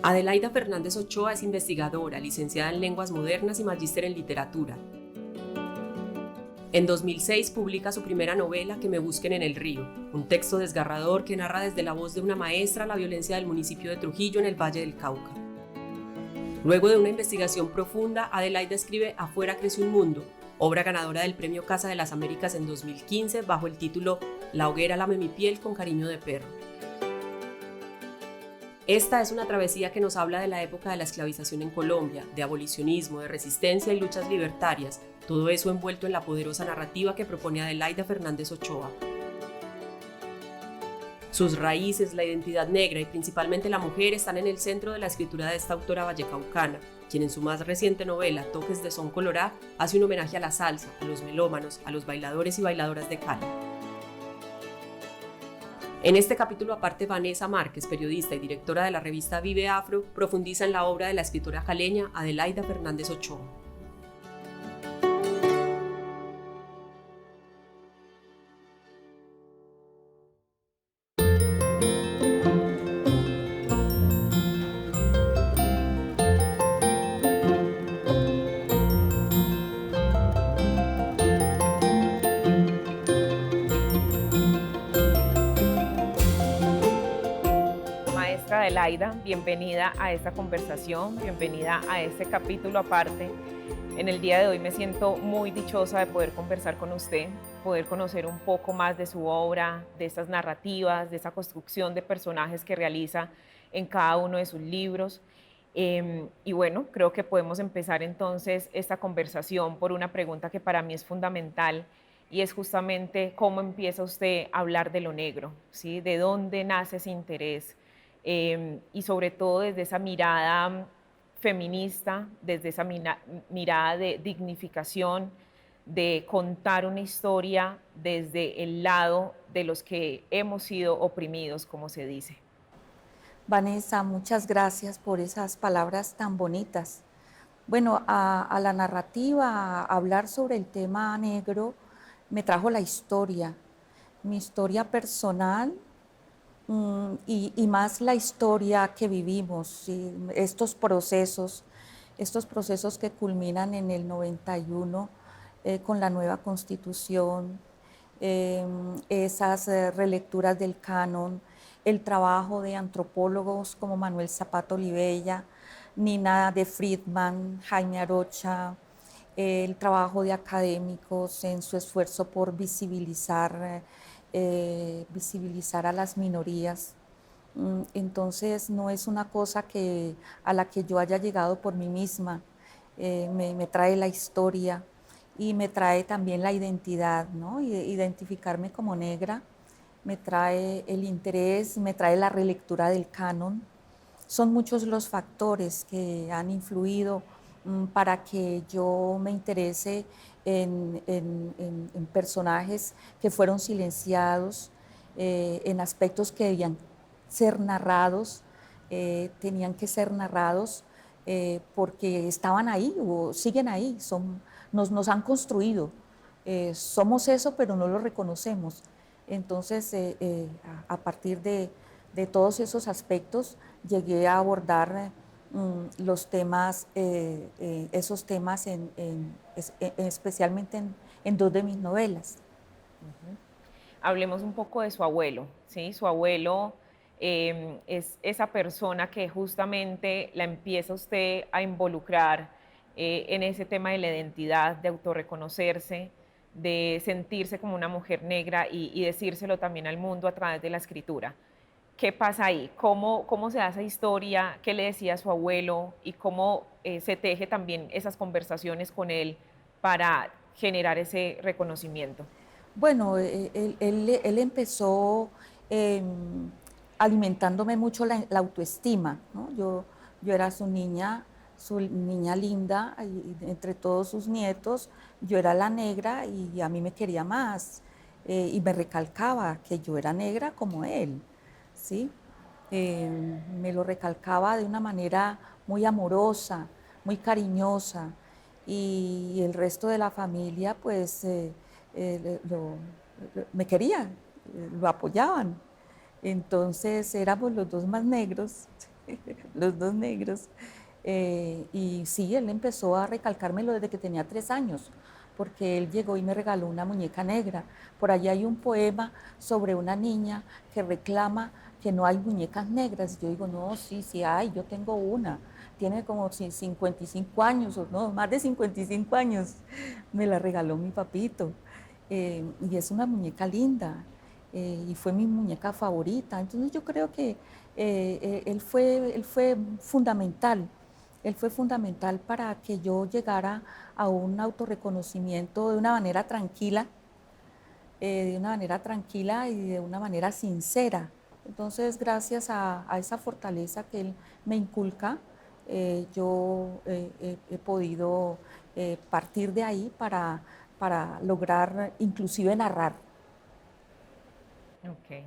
Adelaida Fernández Ochoa es investigadora, licenciada en Lenguas Modernas y magíster en Literatura. En 2006 publica su primera novela, Que me busquen en el río, un texto desgarrador que narra desde la voz de una maestra la violencia del municipio de Trujillo en el Valle del Cauca. Luego de una investigación profunda, Adelaida escribe Afuera crece un mundo, obra ganadora del Premio Casa de las Américas en 2015 bajo el título La hoguera lame mi piel con cariño de perro. Esta es una travesía que nos habla de la época de la esclavización en Colombia, de abolicionismo, de resistencia y luchas libertarias, todo eso envuelto en la poderosa narrativa que propone Adelaida Fernández Ochoa. Sus raíces, la identidad negra y principalmente la mujer están en el centro de la escritura de esta autora vallecaucana, quien en su más reciente novela, Toques de Son Colorá, hace un homenaje a la salsa, a los melómanos, a los bailadores y bailadoras de Cali. En este capítulo aparte, Vanessa Márquez, periodista y directora de la revista Vive Afro, profundiza en la obra de la escritora caleña Adelaida Fernández Ochoa. Adelaida, bienvenida a esta conversación, bienvenida a este capítulo aparte. En el día de hoy me siento muy dichosa de poder conversar con usted, poder conocer un poco más de su obra, de estas narrativas, de esa construcción de personajes que realiza en cada uno de sus libros. Y bueno, creo que podemos empezar entonces esta conversación por una pregunta que para mí es fundamental, y es justamente cómo empieza usted a hablar de lo negro, ¿sí? ¿De dónde nace ese interés? Y sobre todo desde esa mirada feminista, desde esa mirada de dignificación, de contar una historia desde el lado de los que hemos sido oprimidos, como se dice. Vanessa, muchas gracias por esas palabras tan bonitas. Bueno, a la narrativa, a hablar sobre el tema negro, me trajo la historia, mi historia personal, y más la historia que vivimos, ¿sí? Estos procesos que culminan en el 91 con la nueva Constitución, esas relecturas del canon, el trabajo de antropólogos como Manuel Zapata Olivella, Nina de Friedman, Jaime Arocha, el trabajo de académicos en su esfuerzo por visibilizar a las minorías. Entonces no es una cosa a la que yo haya llegado por mí misma, me trae la historia y me trae también la identidad, ¿no? Identificarme como negra, me trae el interés, me trae la relectura del canon. Son muchos los factores que han influido para que yo me interese en personajes que fueron silenciados, en aspectos que debían ser narrados, tenían que ser narrados porque estaban ahí o siguen ahí, nos han construido. Somos eso, pero no lo reconocemos. Entonces, a partir de todos esos aspectos, llegué a abordar los temas, esos temas especialmente en dos de mis novelas. Hablemos un poco de su abuelo, ¿sí? Su abuelo es esa persona que justamente la empieza usted a involucrar en ese tema de la identidad, de autorreconocerse, de sentirse como una mujer negra y decírselo también al mundo a través de la escritura. ¿Qué pasa ahí? ¿Cómo se da esa historia? ¿Qué le decía a su abuelo? ¿Y cómo se teje también esas conversaciones con él para generar ese reconocimiento? Bueno, él empezó alimentándome mucho la autoestima, ¿no? Yo era su niña linda, y entre todos sus nietos, yo era la negra y a mí me quería más, y me recalcaba que yo era negra como él, ¿sí? Me lo recalcaba de una manera muy amorosa, muy cariñosa, y el resto de la familia pues me querían, lo apoyaban. Entonces éramos los dos más negros los dos negros. Y sí, él empezó a recalcármelo desde que tenía 3 años, porque él llegó y me regaló una muñeca negra. Por allá hay un poema sobre una niña que reclama que no hay muñecas negras. Yo digo, no, sí, sí hay, yo tengo una. Tiene como 55 años, o no, más de 55 años. Me la regaló mi papito. Y es una muñeca linda. Y fue mi muñeca favorita. Entonces yo creo que él fue fundamental. Él fue fundamental para que yo llegara a un autorreconocimiento de una manera tranquila y de una manera sincera. Entonces, gracias a esa fortaleza que él me inculca, yo he podido partir de ahí para lograr inclusive narrar. Ok.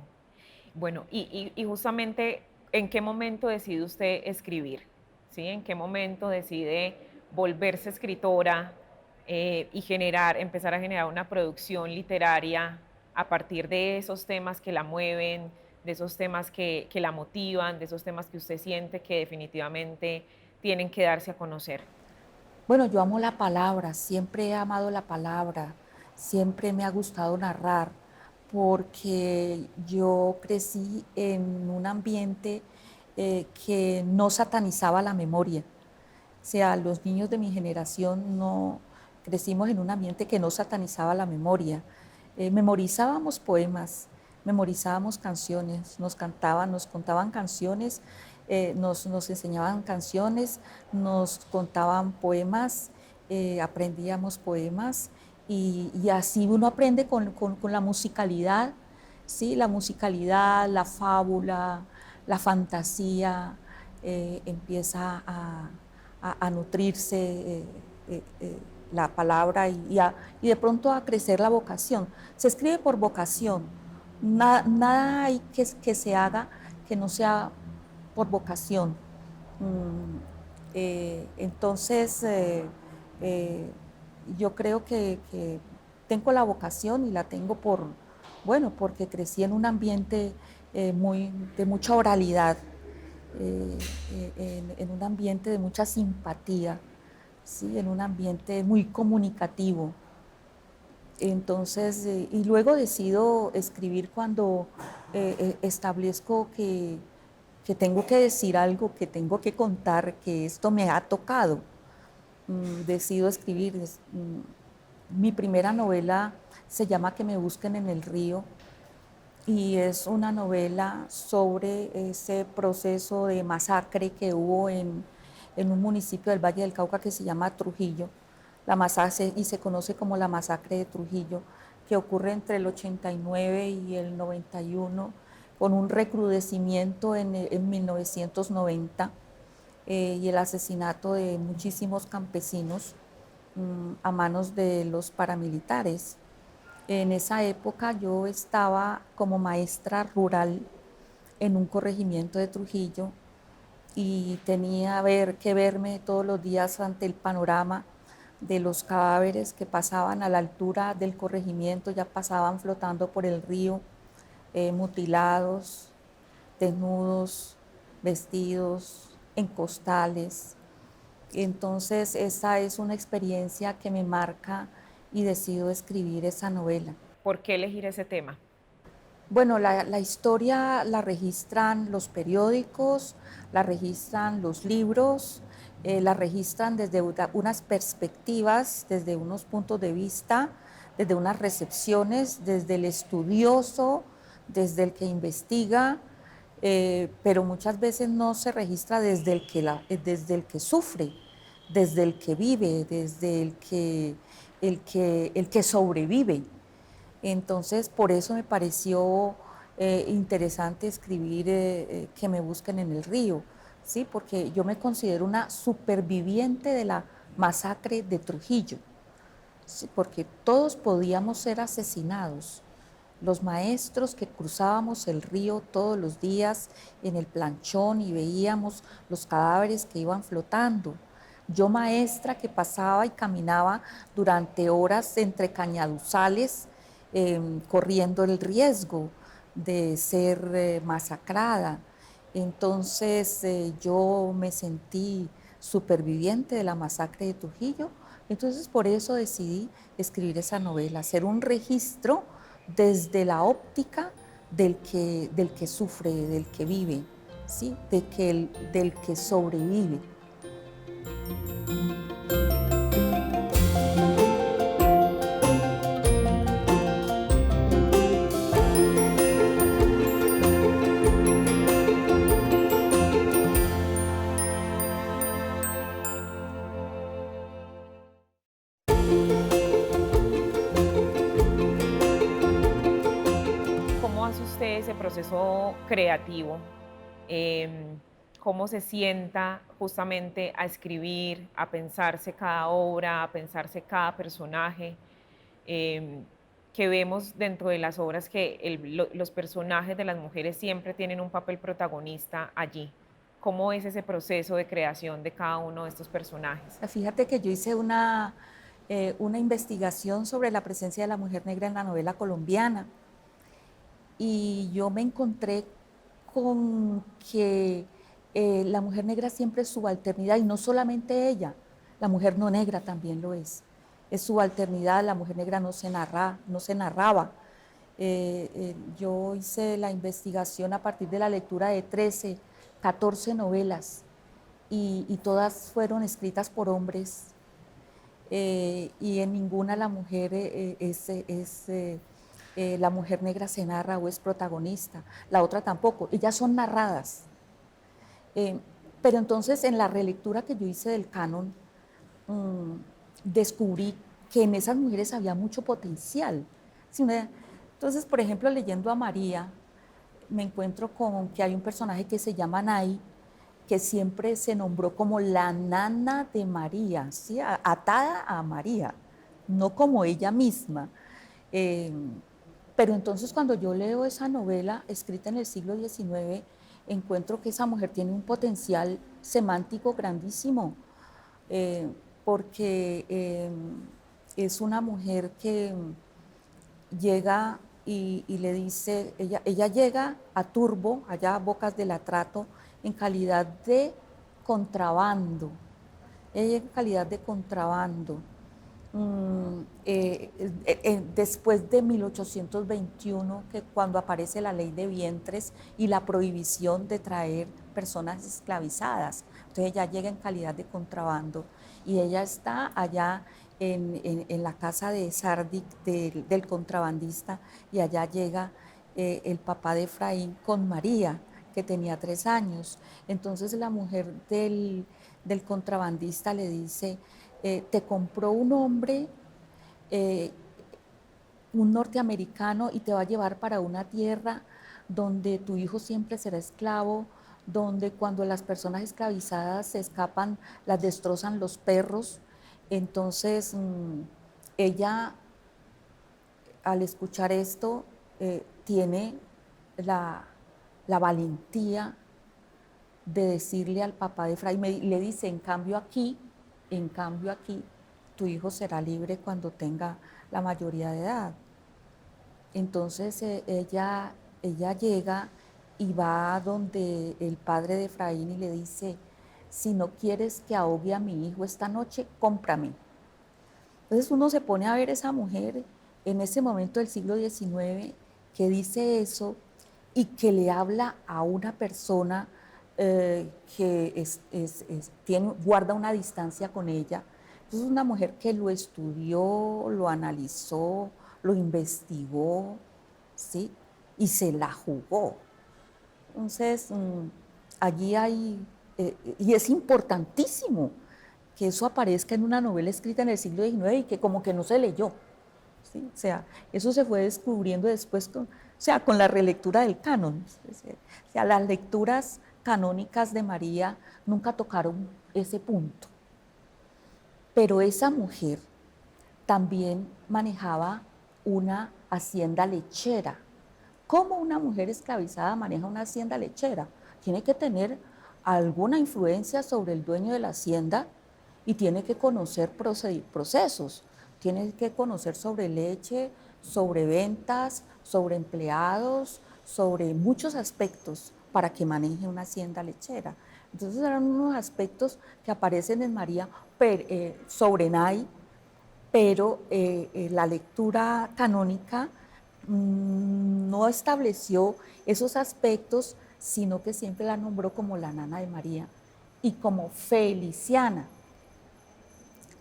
Bueno, y justamente, ¿en qué momento decide usted escribir? ¿Sí? ¿En qué momento decide volverse escritora y empezar a generar una producción literaria a partir de esos temas que la mueven, de esos temas que la motivan, de esos temas que usted siente que definitivamente tienen que darse a conocer? Bueno, yo amo la palabra, siempre he amado la palabra, siempre me ha gustado narrar, porque yo crecí en un ambiente que no satanizaba la memoria. O sea, los niños de mi generación no crecimos en un ambiente que no satanizaba la memoria. Memorizábamos poemas, memorizábamos canciones, nos cantaban, nos contaban canciones, nos enseñaban canciones, nos contaban poemas, aprendíamos poemas y así uno aprende con la musicalidad, ¿sí? La musicalidad, la fábula, la fantasía, empieza a nutrirse la palabra y de pronto a crecer la vocación. Se escribe por vocación, nada hay que se haga que no sea por vocación. Entonces, eh, yo creo que tengo la vocación y la tengo bueno, porque crecí en un ambiente de mucha oralidad, en un ambiente de mucha simpatía, ¿sí? En un ambiente muy comunicativo. Entonces, y luego decido escribir cuando establezco que tengo que decir algo, que tengo que contar, que esto me ha tocado. Decido escribir. Mi primera novela se llama Que me busquen en el río y es una novela sobre ese proceso de masacre que hubo en un municipio del Valle del Cauca que se llama Trujillo, la masacre, y se conoce como la masacre de Trujillo, que ocurre entre el 89 y el 91, con un recrudecimiento en 1990 y el asesinato de muchísimos campesinos a manos de los paramilitares. En esa época yo estaba como maestra rural en un corregimiento de Trujillo y tenía que verme todos los días ante el panorama de los cadáveres que pasaban a la altura del corregimiento, ya pasaban flotando por el río, mutilados, desnudos, vestidos, en costales. Entonces esa es una experiencia que me marca y decido escribir esa novela. ¿Por qué elegir ese tema? Bueno, la historia la registran los periódicos, la registran los libros, la registran desde unas perspectivas, desde unos puntos de vista, desde unas recepciones, desde el estudioso, desde el que investiga, pero muchas veces no se registra desde el que sufre, desde el que vive, desde el que sobrevive. Entonces, por eso me pareció interesante escribir Que me busquen en el río, ¿sí? Porque yo me considero una superviviente de la masacre de Trujillo, ¿sí? Porque todos podíamos ser asesinados. Los maestros que cruzábamos el río todos los días en el planchón y veíamos los cadáveres que iban flotando. Yo maestra que pasaba y caminaba durante horas entre cañaduzales, corriendo el riesgo de ser masacrada. Entonces yo me sentí superviviente de la masacre de Trujillo, entonces por eso decidí escribir esa novela, hacer un registro desde la óptica del que sufre, del que vive, ¿sí? Del que sobrevive. ¿Cómo hace usted ese proceso creativo? ¿Cómo se sienta justamente a escribir, a pensarse cada obra, a pensarse cada personaje? em, que vemos dentro de las obras que los personajes de las mujeres siempre tienen un papel protagonista allí. ¿Cómo es ese proceso de creación de cada uno de estos personajes? Fíjate que yo hice una investigación sobre la presencia de la mujer negra en la novela colombiana y yo me encontré con que la mujer negra siempre es subalternidad y no solamente ella, la mujer no negra también lo es subalternidad, la mujer negra no se narraba. Yo hice la investigación a partir de la lectura de 13, 14 novelas y todas fueron escritas por hombres y en ninguna la mujer la mujer negra se narra o es protagonista, la otra tampoco, ellas son narradas. Eh, pero entonces en la relectura que yo hice del canon, descubrí que en esas mujeres había mucho potencial. Entonces, por ejemplo, leyendo a María, me encuentro con que hay un personaje que se llama Nay, que siempre se nombró como la nana de María, ¿sí? Atada a María, no como ella misma. Eh, pero entonces cuando yo leo esa novela escrita en el siglo XIX, encuentro que esa mujer tiene un potencial semántico grandísimo, porque es una mujer que llega y le dice, ella llega a Turbo, allá a Bocas del Atrato, en calidad de contrabando. Ella llega en calidad de contrabando. Después de 1821, que cuando aparece la ley de vientres y la prohibición de traer personas esclavizadas, entonces ella llega en calidad de contrabando y ella está allá en la casa de Sardic, del contrabandista, y allá llega el papá de Efraín con María, que tenía 3 años. Entonces la mujer del contrabandista le dice, te compró un hombre, eh, un norteamericano, y te va a llevar para una tierra donde tu hijo siempre será esclavo, donde cuando las personas esclavizadas se escapan, las destrozan los perros. Entonces, ella, al escuchar esto, tiene la valentía de decirle al papá de Efraín, le dice, en cambio aquí, tu hijo será libre cuando tenga la mayoría de edad. Entonces ella llega y va donde el padre de Efraín y le dice, si no quieres que ahogue a mi hijo esta noche, cómprame. Entonces uno se pone a ver esa mujer en ese momento del siglo XIX que dice eso y que le habla a una persona que guarda una distancia con ella. Entonces es una mujer que lo estudió, lo analizó, lo investigó, ¿sí? Y se la jugó. Entonces, allí hay, y es importantísimo que eso aparezca en una novela escrita en el siglo XIX y que como que no se leyó, ¿sí? O sea, eso se fue descubriendo después con la relectura del canon. O sea, las lecturas canónicas de María nunca tocaron ese punto. Pero esa mujer también manejaba una hacienda lechera. ¿Cómo una mujer esclavizada maneja una hacienda lechera? Tiene que tener alguna influencia sobre el dueño de la hacienda y tiene que conocer procesos, tiene que conocer sobre leche, sobre ventas, sobre empleados, sobre muchos aspectos para que maneje una hacienda lechera. Entonces eran unos aspectos que aparecen en María sobre Nay, pero la lectura canónica no estableció esos aspectos, sino que siempre la nombró como la nana de María y como Feliciana,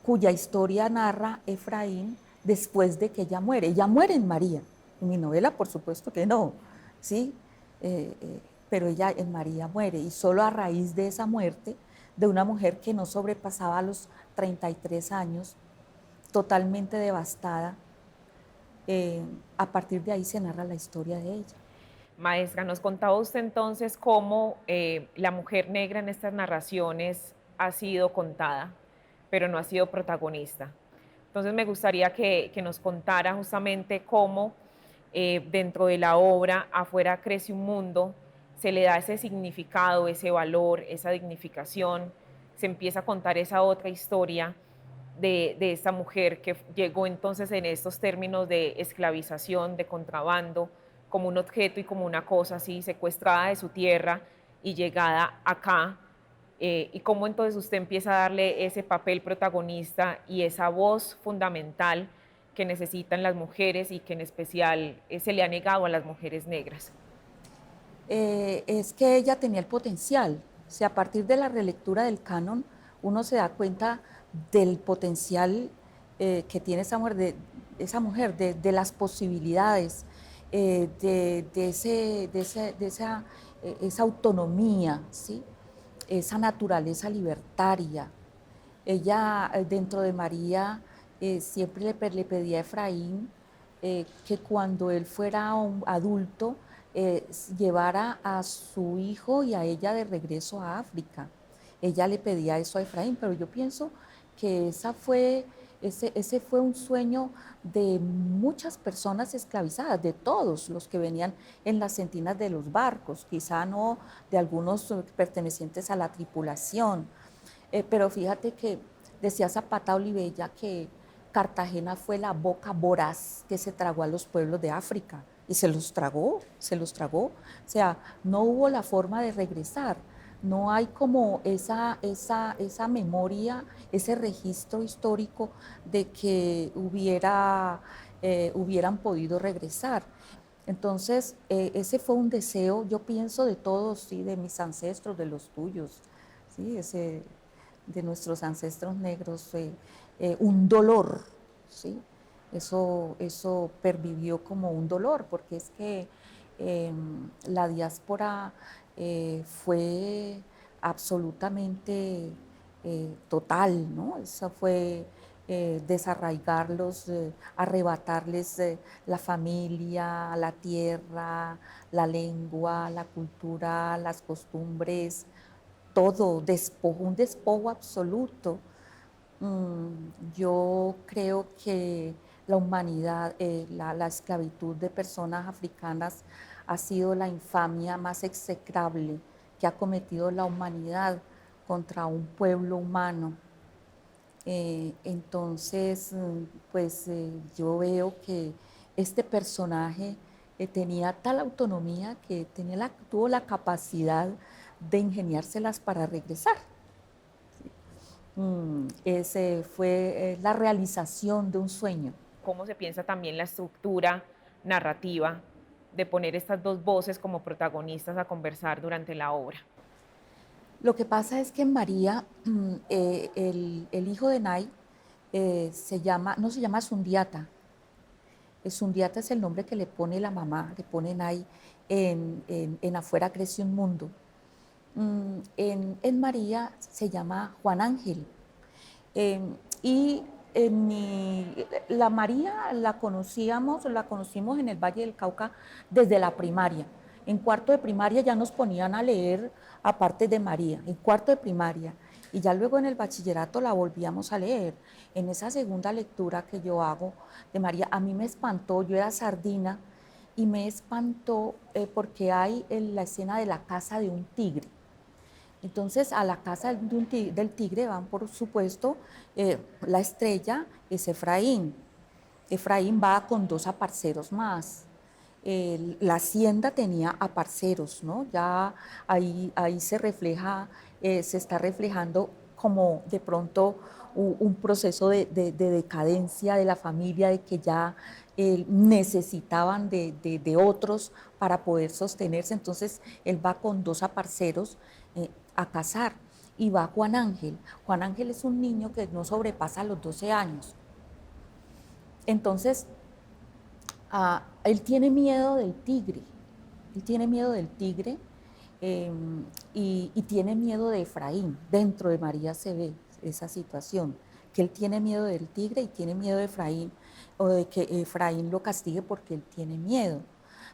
cuya historia narra Efraín después de que ella muere. Ella muere en María. En mi novela, por supuesto que no, ¿sí? Pero ella en María muere, y solo a raíz de esa muerte, de una mujer que no sobrepasaba los 33 años, totalmente devastada, a partir de ahí se narra la historia de ella. Maestra, nos contaba usted entonces cómo la mujer negra en estas narraciones ha sido contada, pero no ha sido protagonista. Entonces me gustaría que nos contara justamente cómo dentro de la obra Afuera crece un mundo se le da ese significado, ese valor, esa dignificación, se empieza a contar esa otra historia de esta mujer que llegó entonces en estos términos de esclavización, de contrabando, como un objeto y como una cosa así, secuestrada de su tierra y llegada acá, y cómo entonces usted empieza a darle ese papel protagonista y esa voz fundamental que necesitan las mujeres y que en especial se le ha negado a las mujeres negras. Es que ella tenía el potencial. O sea, a partir de la relectura del canon, uno se da cuenta del potencial que tiene de las posibilidades, esa autonomía, ¿sí? Esa naturaleza libertaria. Ella, dentro de María, siempre le pedía a Efraín que cuando él fuera un adulto, llevara a su hijo y a ella de regreso a África. Ella le pedía eso a Efraín, pero yo pienso que ese fue un sueño de muchas personas esclavizadas, de todos los que venían en las sentinas de los barcos, quizá no de algunos pertenecientes a la tripulación. Pero fíjate que decía Zapata Olivella que Cartagena fue la boca voraz que se tragó a los pueblos de África, y se los tragó, se los tragó. O sea, no hubo la forma de regresar, no hay como esa memoria, ese registro histórico de que hubieran podido regresar. Entonces, ese fue un deseo, yo pienso, de todos, ¿sí? De mis ancestros, de los tuyos, ¿sí? De nuestros ancestros negros, un dolor, ¿sí? Eso pervivió como un dolor, porque es que la diáspora fue absolutamente total, ¿no? Eso fue desarraigarlos, arrebatarles la familia, la tierra, la lengua, la cultura, las costumbres, todo, un despojo absoluto. Yo creo que la humanidad, la esclavitud de personas africanas ha sido la infamia más execrable que ha cometido la humanidad contra un pueblo humano. Entonces, pues yo veo que este personaje tenía tal autonomía que tuvo la capacidad de ingeniárselas para regresar. Ese fue la realización de un sueño. ¿Cómo se piensa también la estructura narrativa de poner estas dos voces como protagonistas a conversar durante la obra? Lo que pasa es que en María, el hijo de Nay no se llama Sundiata. Sundiata es el nombre que le pone la mamá, le pone Nay en Afuera crece un mundo. En María se llama Juan Ángel. Y la María la conocimos en el Valle del Cauca desde la primaria. En cuarto de primaria ya nos ponían a leer aparte de María, en cuarto de primaria. Y ya luego en el bachillerato la volvíamos a leer. En esa segunda lectura que yo hago de María, a mí me espantó, yo era sardina, y me espantó porque hay la escena de la caza de un tigre. Entonces, a la casa del tigre van, por supuesto, la estrella es Efraín. Efraín va con dos aparceros más. la hacienda tenía aparceros, ¿no? Ya ahí se refleja, se está reflejando como de pronto un proceso de decadencia de la familia, de que ya necesitaban de otros para poder sostenerse. Entonces él va con dos aparceros a cazar y va Juan Ángel. Juan Ángel es un niño que no sobrepasa los 12 años. Entonces, él tiene miedo del tigre, él tiene miedo del tigre y tiene miedo de Efraín. Dentro de María se ve esa situación, que él tiene miedo del tigre y tiene miedo de Efraín, o de que Efraín lo castigue porque él tiene miedo.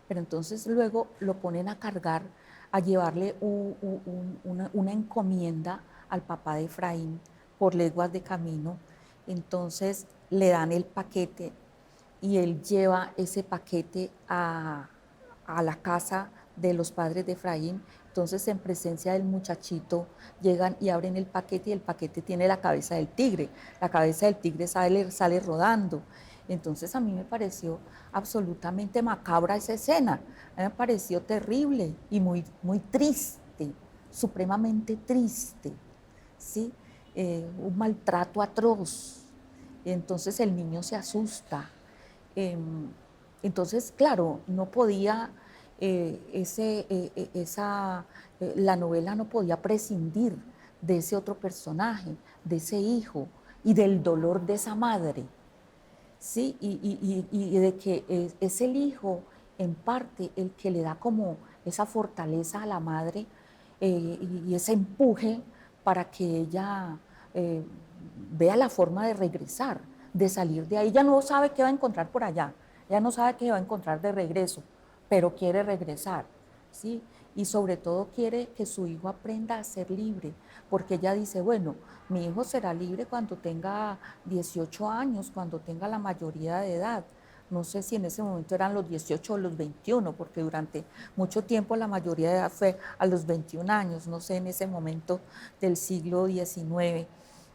Pero entonces luego lo ponen a cargar, a llevarle una encomienda al papá de Efraín por leguas de camino. Entonces le dan el paquete y él lleva ese paquete a la casa de los padres de Efraín. Entonces, en presencia del muchachito, llegan y abren el paquete y el paquete tiene la cabeza del tigre. La cabeza del tigre sale rodando. Entonces, a mí me pareció absolutamente macabra esa escena. A mí me pareció terrible y muy, muy triste, supremamente triste, ¿sí? Un maltrato atroz. Entonces, el niño se asusta. Entonces, claro, no podía, la novela no podía prescindir de ese otro personaje, de ese hijo y del dolor de esa madre, ¿sí? Y de que es el hijo, en parte, el que le da como esa fortaleza a la madre y ese empuje para que ella vea la forma de regresar, de salir de ahí. Ella no sabe qué va a encontrar por allá, ella no sabe qué va a encontrar de regreso, pero quiere regresar, ¿sí? Y sobre todo quiere que su hijo aprenda a ser libre, porque ella dice, bueno, mi hijo será libre cuando tenga 18 años, cuando tenga la mayoría de edad. No sé si en ese momento eran los 18 o los 21, porque durante mucho tiempo la mayoría de edad fue a los 21 años, no sé, en ese momento del siglo XIX.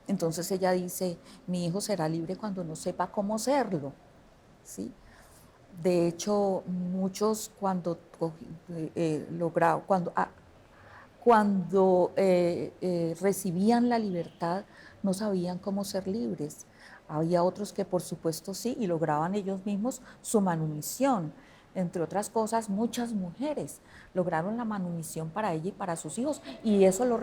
Entonces ella dice, mi hijo será libre cuando no sepa cómo serlo, ¿sí? De hecho, muchos cuando recibían la libertad no sabían cómo ser libres. Había otros que por supuesto sí y lograban ellos mismos su manumisión. Entre otras cosas, muchas mujeres lograron la manumisión para ella y para sus hijos y eso lo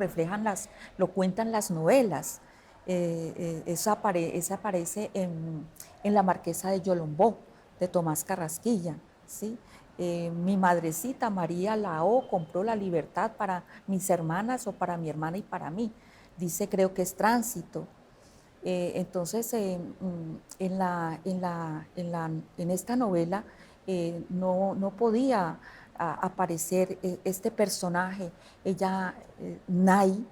cuentan las novelas. Eso aparece en La Marquesa de Yolombó, de Tomás Carrasquilla, ¿sí? Mi madrecita María Lao compró la libertad para mis hermanas o para mi hermana y para mí. Dice, creo que es Tránsito. Entonces, en esta novela no podía aparecer este personaje, ella, Nay,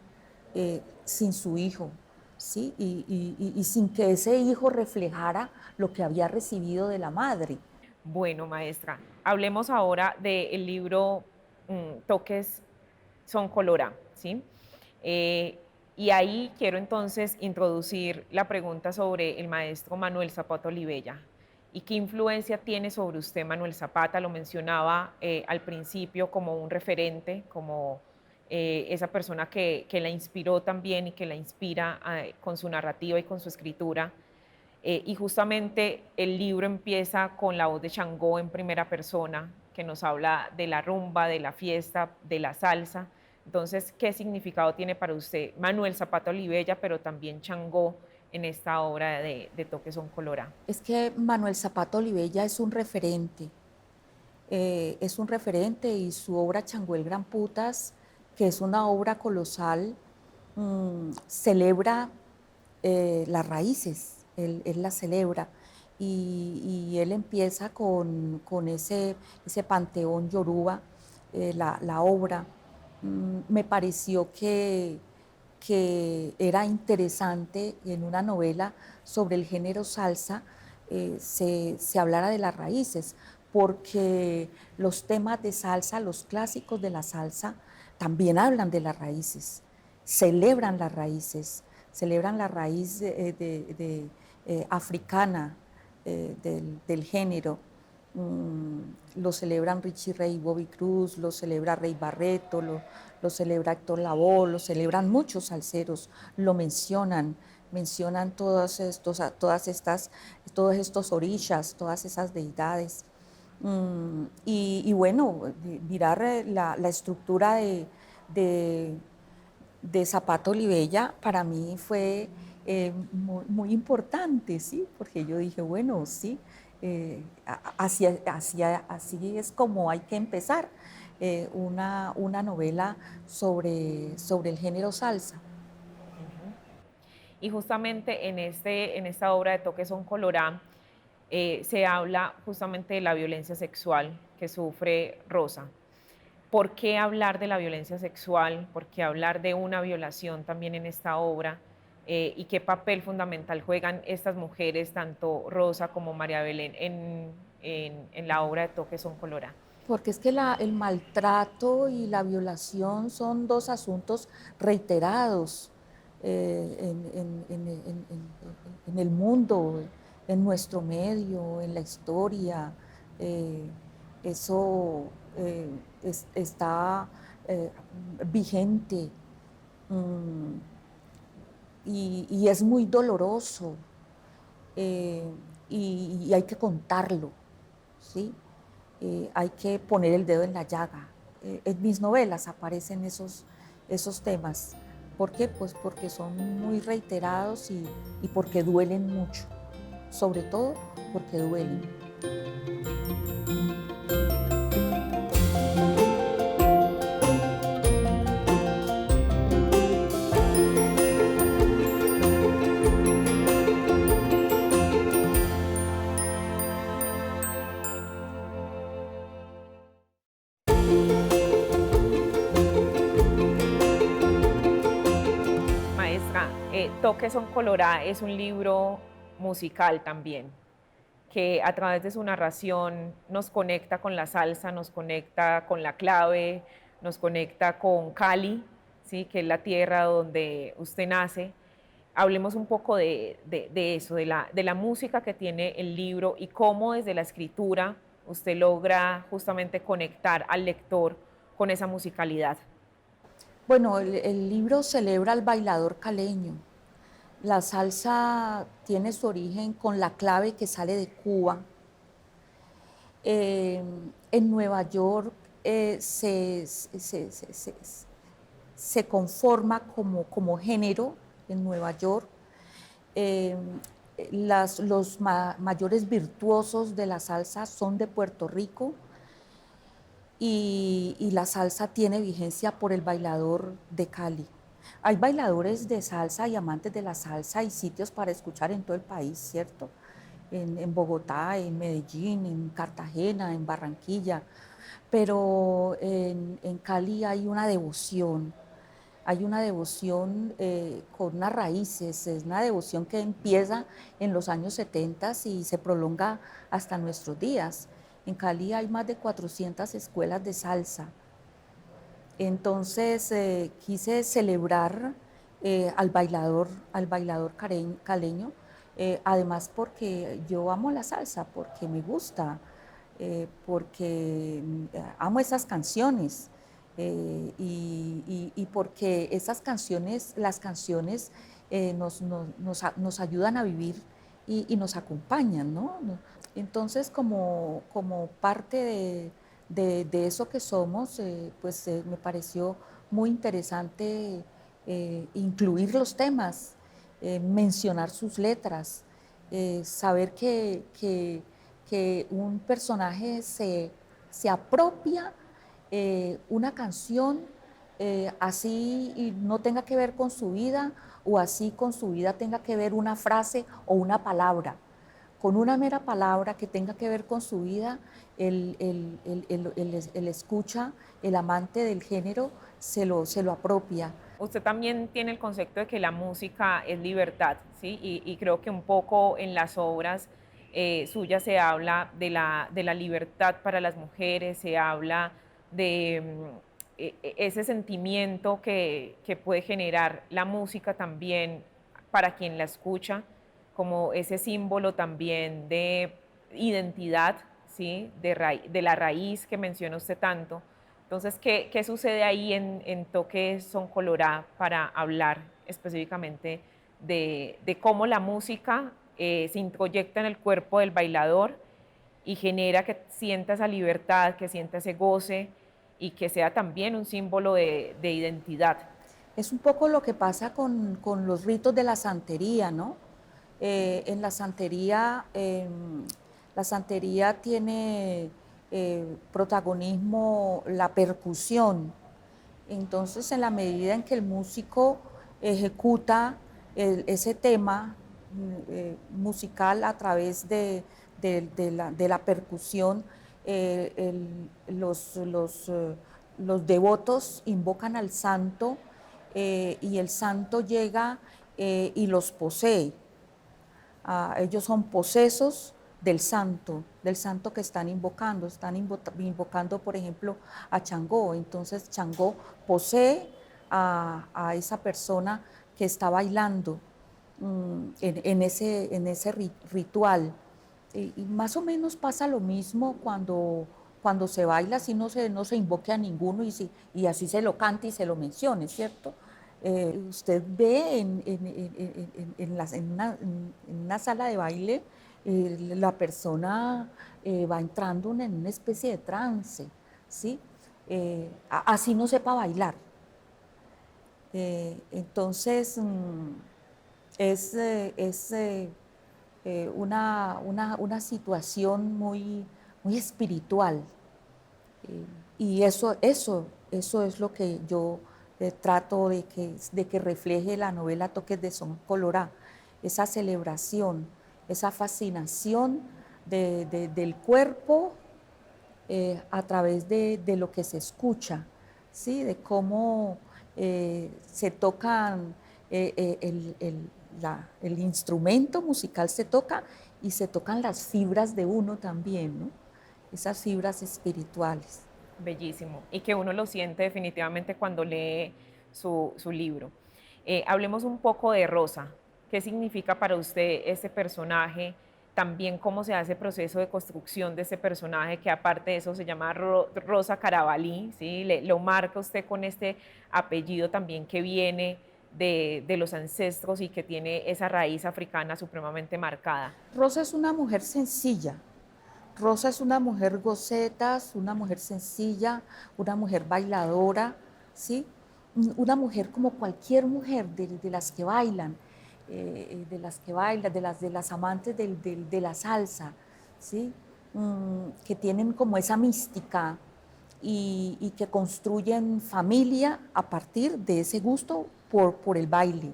sin su hijo, ¿sí? Y sin que ese hijo reflejara lo que había recibido de la madre. Bueno, maestra, hablemos ahora del libro Toques son colorá, ¿sí? Eh, y ahí quiero entonces introducir la pregunta sobre el maestro Manuel Zapata Olivella. ¿Y qué influencia tiene sobre usted Manuel Zapata? Lo mencionaba al principio como un referente, como esa persona que la inspiró también y que la inspira con su narrativa y con su escritura. Y justamente el libro empieza con la voz de Changó en primera persona, que nos habla de la rumba, de la fiesta, de la salsa. Entonces, ¿qué significado tiene para usted Manuel Zapata Olivella, pero también Changó en esta obra de Toques son Colorá? Es que Manuel Zapata Olivella es un referente y su obra Changó el Gran Putas, que es una obra colosal, celebra las raíces, él las celebra y él empieza con ese panteón yoruba, la obra. Me pareció que era interesante en una novela sobre el género salsa se hablara de las raíces, porque los temas de salsa, los clásicos de la salsa, también hablan de las raíces, celebran la raíz africana del género. Lo celebran Richie Ray y Bobby Cruz, lo celebra Rey Barreto, lo celebra Héctor Lavoe, lo celebran muchos salseros, lo mencionan todos estos orishas, todas esas deidades. Y bueno, mirar la estructura de Zapato Olivella para mí fue muy importante, ¿sí? Porque yo dije, bueno, sí, así es como hay que empezar una novela sobre el género salsa. Y justamente en esta obra de Toque Son Colorá se habla justamente de la violencia sexual que sufre Rosa. ¿Por qué hablar de la violencia sexual? ¿Por qué hablar de una violación también en esta obra? ¿Y qué papel fundamental juegan estas mujeres, tanto Rosa como María Belén, en la obra de Toque Son Colorá? Porque es que el maltrato y la violación son dos asuntos reiterados en el mundo, en nuestro medio, en la historia. Eh, Eso está vigente mm, y es muy doloroso eh, y hay que contarlo, ¿sí? Hay que poner el dedo en la llaga. En mis novelas aparecen esos temas. ¿Por qué? Pues porque son muy reiterados y porque duelen mucho. Sobre todo porque duelen. Maestra, Toque Son Colorá es un libro musical también, que a través de su narración nos conecta con la salsa, nos conecta con la clave, nos conecta con Cali, ¿sí? Que es la tierra donde usted nace. Hablemos un poco de eso, de la música que tiene el libro y cómo desde la escritura usted logra justamente conectar al lector con esa musicalidad. Bueno, el libro celebra al bailador caleño. La salsa tiene su origen con la clave que sale de Cuba. Eh, en Nueva York se conforma como género en Nueva York. Eh, los mayores virtuosos de la salsa son de Puerto Rico y la salsa tiene vigencia por el bailador de Cali. Hay bailadores de salsa y amantes de la salsa y sitios para escuchar en todo el país, ¿cierto? En Bogotá, en Medellín, en Cartagena, en Barranquilla, pero en Cali hay una devoción con unas raíces, es una devoción que empieza en los años 70 y se prolonga hasta nuestros días. En Cali hay más de 400 escuelas de salsa. Entonces quise celebrar al bailador caleño, además porque yo amo la salsa, porque me gusta, porque amo esas canciones y porque esas canciones, las canciones nos ayudan a vivir y nos acompañan, ¿no? Entonces, como parte de eso que somos, pues me pareció muy interesante incluir los temas, mencionar sus letras, saber que un personaje se apropia una canción así y no tenga que ver con su vida o así con su vida tenga que ver una frase o una palabra. Con una mera palabra que tenga que ver con su vida, el escucha, el amante del género, se lo apropia. Usted también tiene el concepto de que la música es libertad, ¿sí? Y creo que un poco en las obras suyas se habla de la libertad para las mujeres, se habla de ese sentimiento que puede generar la música también para quien la escucha, como ese símbolo también de identidad, ¿sí? De la raíz que menciona usted tanto. Entonces, ¿qué sucede ahí en Toques Son Colorá para hablar específicamente de cómo la música se introyecta en el cuerpo del bailador y genera que sienta esa libertad, que sienta ese goce y que sea también un símbolo de identidad? Es un poco lo que pasa con los ritos de la santería, ¿no? En la santería tiene protagonismo la percusión. Entonces, en la medida en que el músico ejecuta ese tema musical a través de la percusión, los devotos invocan al santo y el santo llega y los posee. Ellos son posesos del santo que están invocando, por ejemplo, a Changó. Entonces Changó posee a esa persona que está bailando en ese ritual. Y más o menos pasa lo mismo cuando se baila, si no se invoque a ninguno y así se lo cante y se lo mencione, ¿cierto? Usted ve en una sala de baile, la persona va entrando en una especie de trance, ¿sí? Así no sepa bailar. Entonces, es una situación muy espiritual. Y eso es lo que yo trato de que refleje la novela Toques de Son Colorá, esa celebración, esa fascinación del cuerpo a través de lo que se escucha, ¿sí? De cómo se tocan, el instrumento musical se toca y se tocan las fibras de uno también, ¿no? Esas fibras espirituales. Bellísimo, y que uno lo siente definitivamente cuando lee su libro. Hablemos un poco de Rosa. ¿Qué significa para usted ese personaje? También cómo se hace el proceso de construcción de ese personaje, que aparte de eso se llama Rosa Carabalí, ¿sí? Lo marca usted con este apellido también que viene de los ancestros y que tiene esa raíz africana supremamente marcada. Rosa es una mujer sencilla. Rosa es una mujer gocetas, una mujer sencilla, una mujer bailadora, ¿sí? Una mujer como cualquier mujer de las que bailan, de las amantes de la salsa, ¿sí? Que tienen como esa mística y que construyen familia a partir de ese gusto por el baile.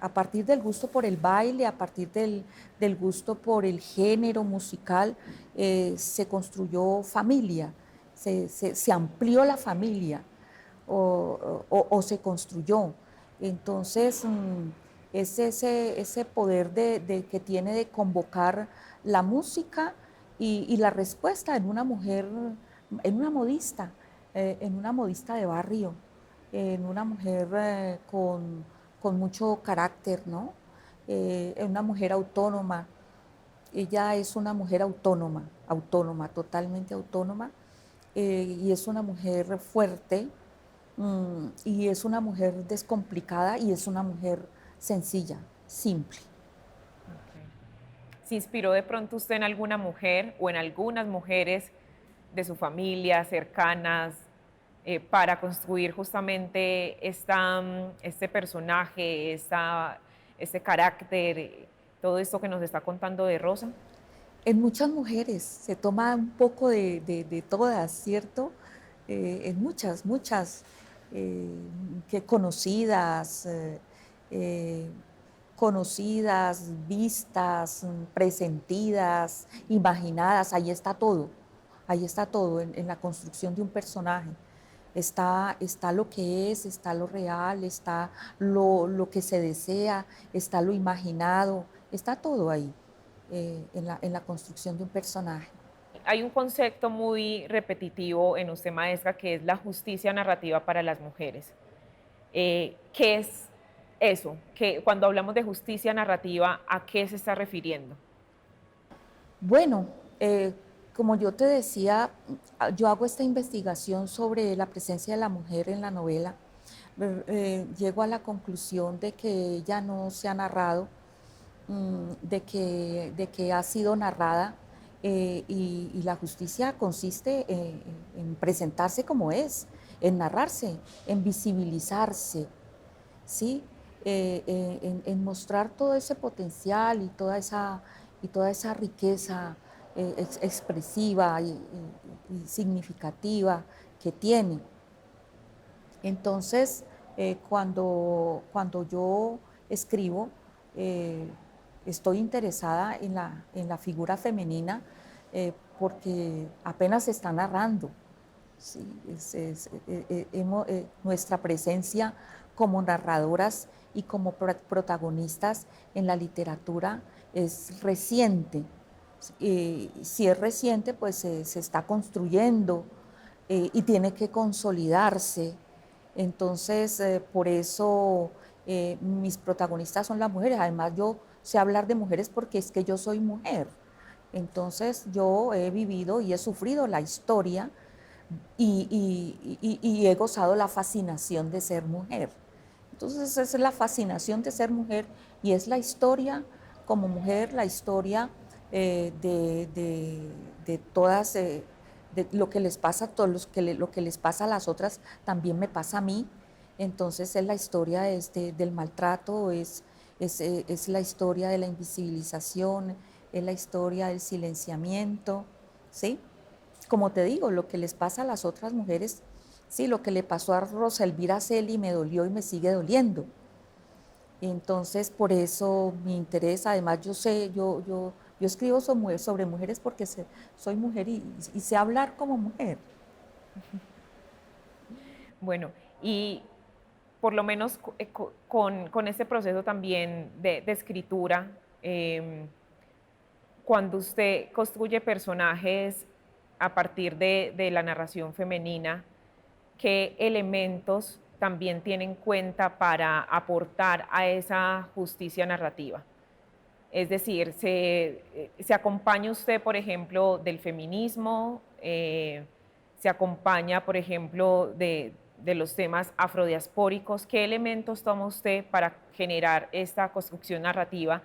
A partir del gusto por el baile, a partir del gusto por el género musical, se construyó familia, se amplió la familia o se construyó. Entonces, es ese poder que tiene de convocar la música y la respuesta en una mujer, en una modista de barrio, en una mujer con mucho carácter, ¿no? Una mujer autónoma. Ella es una mujer autónoma, totalmente autónoma, y es una mujer fuerte, y es una mujer descomplicada, y es una mujer sencilla, simple. ¿Se inspiró de pronto usted en alguna mujer o en algunas mujeres de su familia, cercanas, para construir justamente este personaje, este carácter, todo esto que nos está contando de Rosa? En muchas mujeres se toma un poco de todas, ¿cierto? En muchas que conocidas, conocidas, vistas, presentidas, imaginadas, ahí está todo en la construcción de un personaje. Está lo que es, está lo real, está lo que se desea, está lo imaginado, está todo ahí en la construcción de un personaje. Hay un concepto muy repetitivo en usted, maestra, que es la justicia narrativa para las mujeres. ¿Qué es eso? Cuando hablamos de justicia narrativa, ¿a qué se está refiriendo? Bueno, Como yo te decía, yo hago esta investigación sobre la presencia de la mujer en la novela. Llego a la conclusión de que ella no se ha narrado, de que ha sido narrada, y la justicia consiste en presentarse como es, en narrarse, en visibilizarse, ¿sí? En mostrar todo ese potencial y toda esa riqueza expresiva y significativa que tiene. Entonces, cuando yo escribo, estoy interesada en la figura femenina, porque apenas se está narrando. Sí, nuestra presencia como narradoras y como protagonistas en la literatura es reciente. Si es reciente, pues se está construyendo y tiene que consolidarse. Entonces, por eso mis protagonistas son las mujeres. Además, yo sé hablar de mujeres porque es que yo soy mujer. Entonces, yo he vivido y he sufrido la historia y he gozado la fascinación de ser mujer. Entonces, esa es la fascinación de ser mujer y es la historia como mujer, la historia de todas, de lo que les pasa a todos, lo que les pasa a las otras, también me pasa a mí. Entonces, es la historia del maltrato, es la historia de la invisibilización, es la historia del silenciamiento, ¿sí? Como te digo, lo que les pasa a las otras mujeres, sí, lo que le pasó a Rosa Elvira Celi me dolió y me sigue doliendo. Entonces, por eso mi interés, además yo escribo sobre mujeres porque soy mujer y sé hablar como mujer. Bueno, y por lo menos con este proceso también de escritura, cuando usted construye personajes a partir de la narración femenina, ¿qué elementos también tiene en cuenta para aportar a esa justicia narrativa? Es decir, ¿se acompaña usted, por ejemplo, del feminismo? ¿Se acompaña, por ejemplo, de los temas afrodiaspóricos? ¿Qué elementos toma usted para generar esta construcción narrativa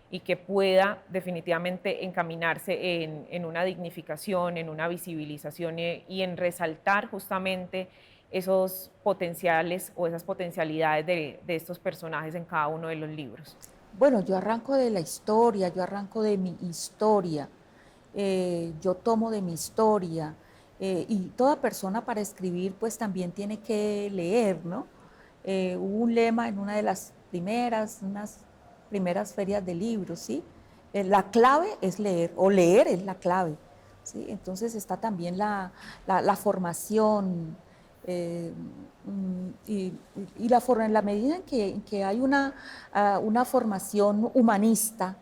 y que pueda definitivamente encaminarse en una dignificación, en una visibilización y en resaltar justamente esos potenciales o esas potencialidades de estos personajes en cada uno de los libros? Bueno, yo arranco de la historia, yo arranco de mi historia, yo tomo de mi historia, y toda persona para escribir pues también tiene que leer, ¿no? Hubo un lema en una de las unas primeras ferias de libros, ¿sí? La clave es leer, o leer es la clave, ¿sí? Entonces está también la formación, en la medida en que hay una formación humanista,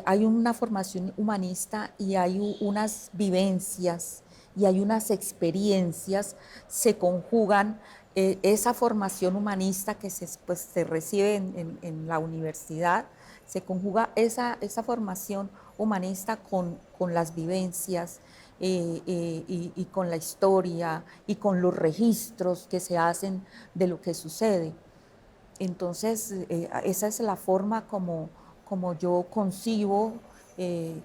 hay una formación humanista y hay unas vivencias y hay unas experiencias, se conjugan esa formación humanista que se recibe en la universidad, se conjuga esa formación humanista con las vivencias, y con la historia y con los registros que se hacen de lo que sucede. Entonces, esa es la forma como yo concibo, y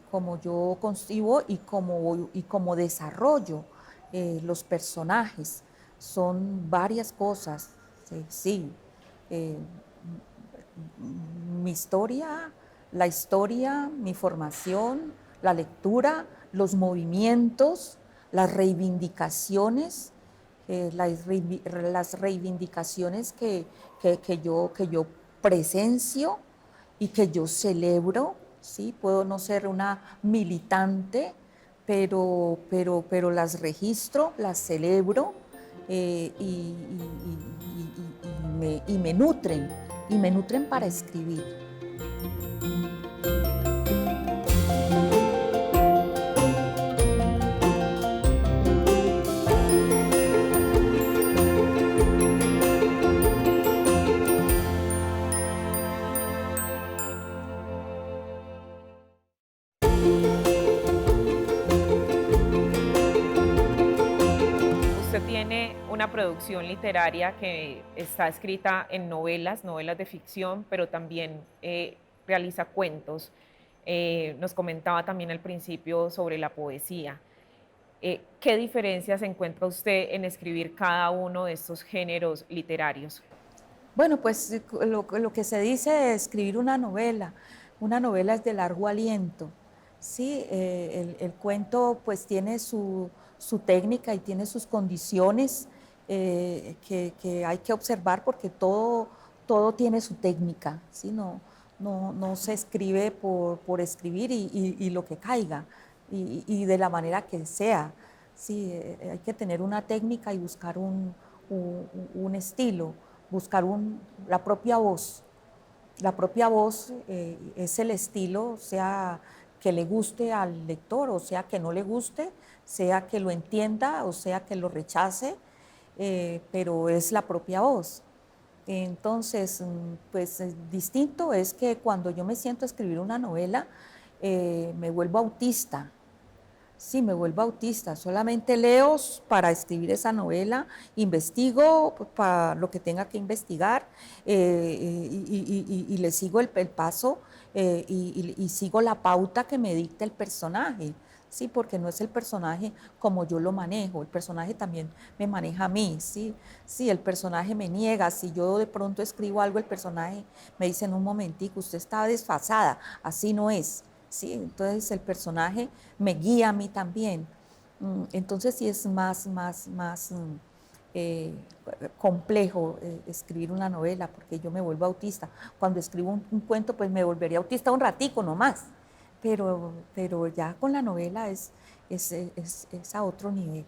como desarrollo los personajes. Son varias cosas, sí. Mi historia, la historia, mi formación, la lectura, los movimientos, las reivindicaciones, las reivindicaciones que yo presencio y que yo celebro, ¿sí? Puedo no ser una militante, pero las registro, las celebro, y me nutren para escribir. producción literaria que está escrita en novelas, novelas de ficción, pero también realiza cuentos. Nos comentaba también al principio sobre la poesía. ¿Qué diferencias encuentra usted en escribir cada uno de estos géneros literarios? Bueno, pues lo que se dice de escribir una novela es de largo aliento, ¿sí? El cuento pues tiene su técnica y tiene sus condiciones que hay que observar porque todo tiene su técnica, ¿sí? No se escribe por escribir y lo que caiga y de la manera que sea, ¿sí? Hay que tener una técnica y buscar un estilo, buscar la propia voz. La propia voz es el estilo, sea que le guste al lector, o sea que no le guste, sea que lo entienda, o sea que lo rechace, pero es la propia voz. Entonces, pues distinto es que cuando yo me siento a escribir una novela, me vuelvo autista. Sí, me vuelvo autista, solamente leo para escribir esa novela, investigo para lo que tenga que investigar y le sigo el paso y sigo la pauta que me dicta el personaje, sí, porque no es el personaje como yo lo manejo, el personaje también me maneja a mí, sí, sí, el personaje me niega, si yo de pronto escribo algo, el personaje me dice en un momentico, usted está desfasada, así no es. Sí, entonces el personaje me guía a mí también. Entonces sí es más eh, complejo escribir una novela porque yo me vuelvo autista. Cuando escribo un cuento pues me volvería autista un ratico nomás, pero ya con la novela es a otro nivel.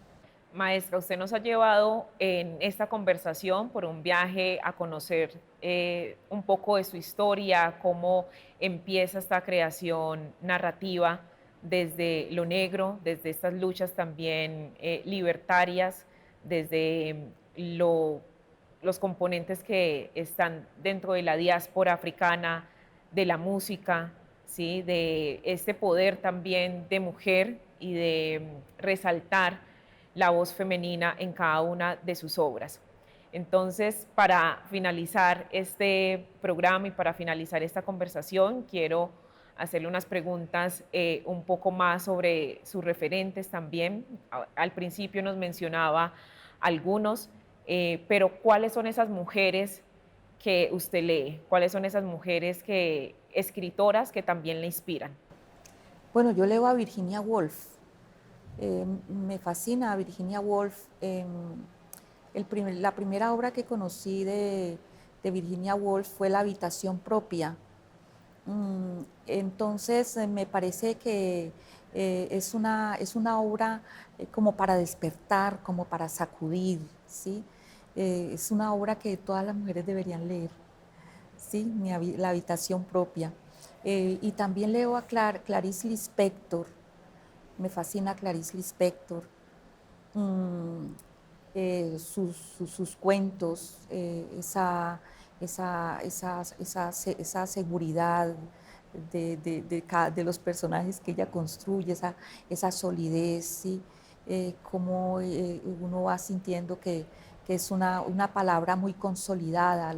Maestra, usted nos ha llevado en esta conversación por un viaje a conocer un poco de su historia, cómo empieza esta creación narrativa desde lo negro, desde estas luchas también libertarias, desde los componentes que están dentro de la diáspora africana, de la música, ¿sí? De este poder también de mujer y de resaltar la voz femenina en cada una de sus obras. Entonces, para finalizar este programa y para finalizar esta conversación, quiero hacerle unas preguntas un poco más sobre sus referentes también. Al principio nos mencionaba algunos, pero ¿cuáles son esas mujeres que usted lee? ¿Cuáles son esas mujeres escritoras que también le inspiran? Bueno, yo leo a Virginia Woolf. Me fascina Virginia Woolf. La primera obra que conocí de Virginia Woolf fue La habitación propia. Entonces, me parece que es una obra como para despertar, como para sacudir, ¿sí? Es una obra que todas las mujeres deberían leer, ¿sí? La habitación propia. Y también leo a Clarice Lispector. Me fascina Clarice Lispector. Mm, sus cuentos, esa seguridad de los personajes que ella construye, esa solidez, ¿sí? Cómo uno va sintiendo que es una palabra muy consolidada,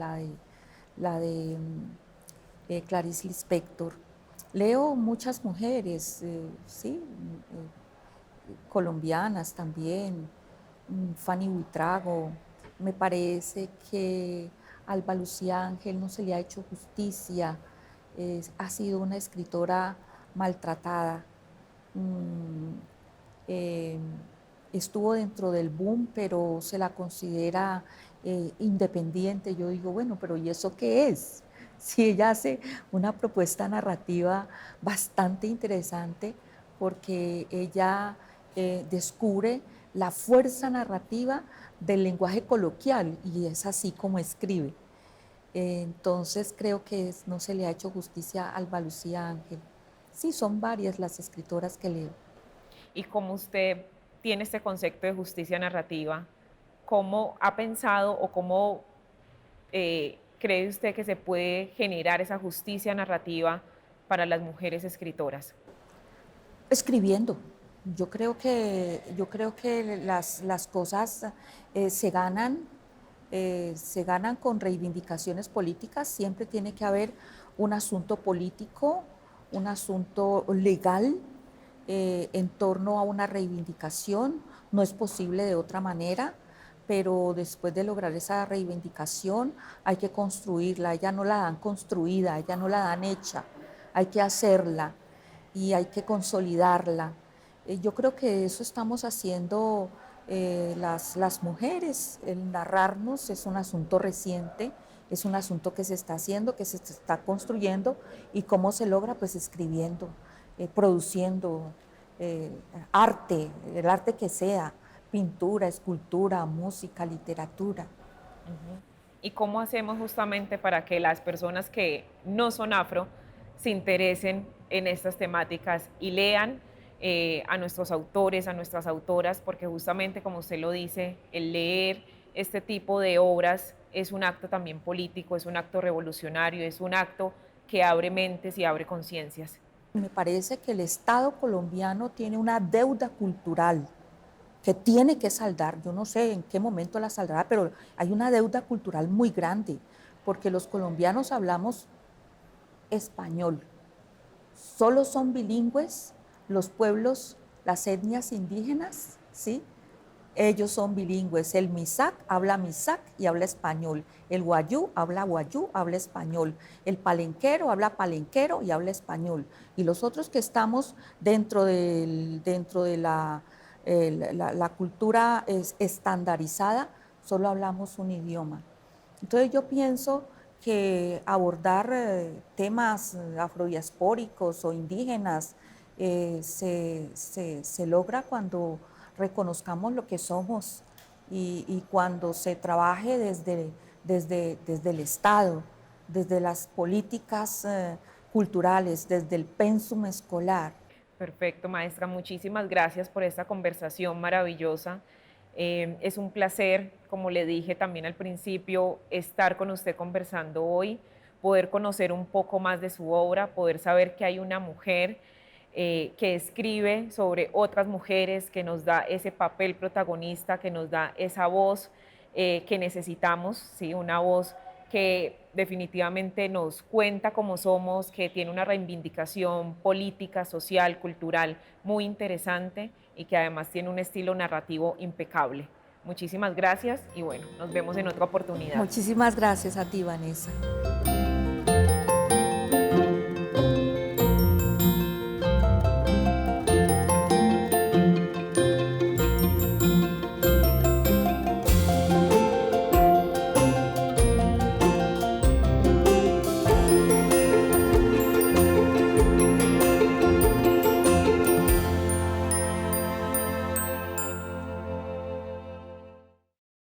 la de Clarice Lispector. Leo muchas mujeres, ¿sí? Colombianas también, Fanny Buitrago. Me parece que Alba Lucía Ángel no se le ha hecho justicia, ha sido una escritora maltratada. Mm, eh, Estuvo dentro del boom, pero se la considera independiente. Yo digo, bueno, pero ¿y eso qué es? Si ella hace una propuesta narrativa bastante interesante, porque ella descubre la fuerza narrativa del lenguaje coloquial y es así como escribe. Entonces creo que no se le ha hecho justicia a Alba Lucía Ángel. Sí, son varias las escritoras que leo. Y como usted tiene este concepto de justicia narrativa, ¿cómo ha pensado o cómo cree usted que se puede generar esa justicia narrativa para las mujeres escritoras? Escribiendo, Yo creo que las cosas se ganan con reivindicaciones políticas. Siempre tiene que haber un asunto político, un asunto legal en torno a una reivindicación. No es posible de otra manera, pero después de lograr esa reivindicación hay que construirla. Ella no la dan construida, ella no la dan hecha, hay que hacerla y hay que consolidarla. Yo creo que eso estamos haciendo las mujeres. El narrarnos es un asunto reciente, es un asunto que se está haciendo, que se está construyendo, y cómo se logra, pues escribiendo, produciendo eh, arte, el arte que sea, pintura, escultura, música, literatura. Ujú. ¿Y cómo hacemos justamente para que las personas que no son afro se interesen en estas temáticas y lean a nuestros autores, a nuestras autoras? Porque justamente, como usted lo dice, el leer este tipo de obras es un acto también político, es un acto revolucionario, es un acto que abre mentes y abre conciencias. Me parece que el Estado colombiano tiene una deuda cultural que tiene que saldar. Yo no sé en qué momento la saldrá, pero hay una deuda cultural muy grande, porque los colombianos hablamos español. Solo son bilingües los pueblos, las etnias indígenas, ¿sí? Ellos son bilingües. El Misak habla Misak y habla español. El Wayú, habla español. El Palenquero habla palenquero y habla español. Y los otros que estamos dentro de la cultura estandarizada, solo hablamos un idioma. Entonces yo pienso que abordar temas afrodiaspóricos o indígenas se logra cuando reconozcamos lo que somos y cuando se trabaje desde el Estado, desde las políticas culturales, desde el pensum escolar. Perfecto, maestra. Muchísimas gracias por esta conversación maravillosa. Es un placer, como le dije también al principio, estar con usted conversando hoy, poder conocer un poco más de su obra, poder saber que hay una mujer que escribe sobre otras mujeres, que nos da ese papel protagonista, que nos da esa voz que necesitamos, ¿sí? Una voz que definitivamente nos cuenta cómo somos, que tiene una reivindicación política, social, cultural muy interesante y que además tiene un estilo narrativo impecable. Muchísimas gracias y bueno, nos vemos en otra oportunidad. Muchísimas gracias a ti, Vanessa.